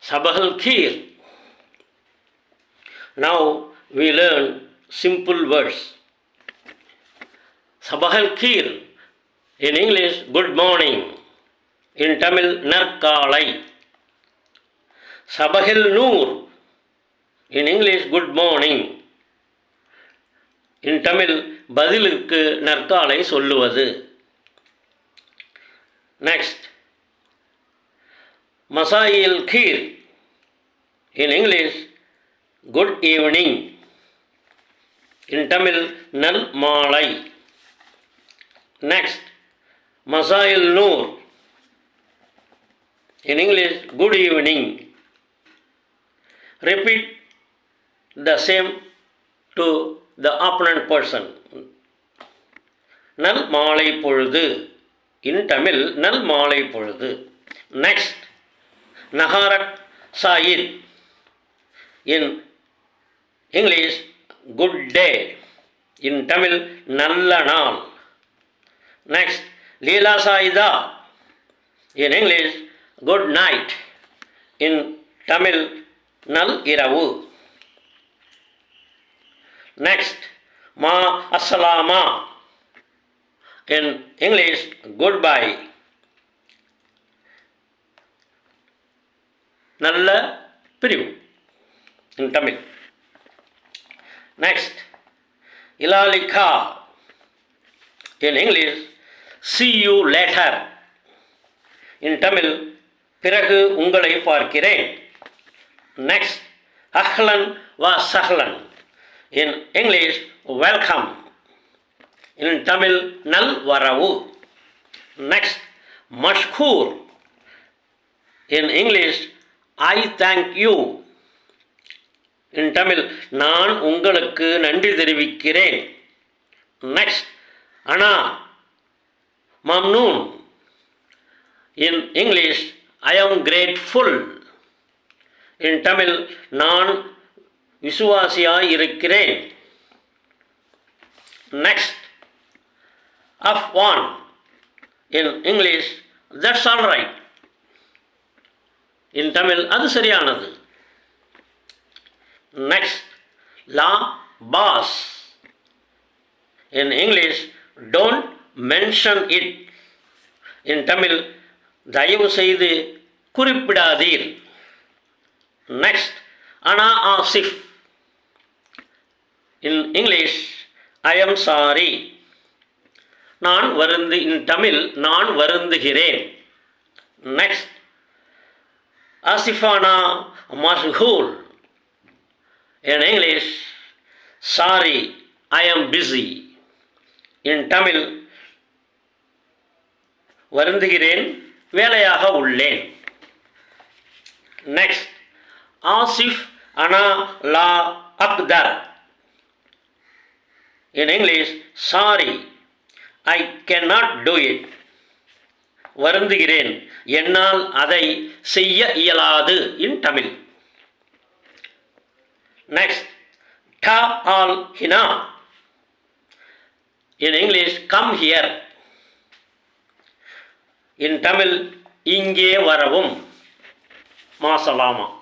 Sabahal Kheer. Now we learn simple words. Sabahal Kheer, in English, good morning. In Tamil, Narkalai. Sabahil Noor, in English, good morning. In Tamil, பதிலுக்கு நற்காலை சொல்லுவது. Next, Masail Kheer, in English, good evening. In Tamil, Nal Malai. Next, Masail Noor, in English, good evening. Repeat the same to the opponent person. Nal Malai Poludhu, in Tamil, Nal Malai Poludhu. Next, Naharak Sayid, in English, good day. In Tamil, Nalla Naal. Next, Leela Saida, in English, good night. In Tamil, Nal Iravu. Next, Ma Assalama, in English, goodbye. நல்ல பிரிவு in Tamil. Next, Ilalika, in English, see you later. In Tamil, பிறகு உங்களை பார்க்கிறேன். Next, Ahlan wa Sahlan, in English, welcome. In Tamil, Nal Varavu. Next, Mashkoor, in English, I thank you. In Tamil, நான் உங்களுக்கு நன்றி தெரிவிக்கிறேன். Next, Ana Mamnoon, in English, I am grateful. In Tamil, நான் விசுவாசியாய் இருக்கிறேன். Next, Afwan, in English, that's all right. In Tamil, அது சரியானது. Next, La Boss, in English, don't mention it. In Tamil, தயவு செய்து குறிப்பிடாதீர். Next, Ana Asif, in English, I am sorry. in Tamil, நான் வருந்துகிறேன். Next, Asifana Mashghul, in English, sorry, I am busy. In Tamil, வருந்துகிறேன், வேலையாக உள்ளேன். Next, Asif Ana La Aqdar, in English, sorry, I cannot do it. வருந்துகிறேன், என்னால் அதை செய்ய இயலாது. In Tamil. Next, Ta al Hina, in English, come here. In Tamil, இங்கே வரவும். மாசலாமா.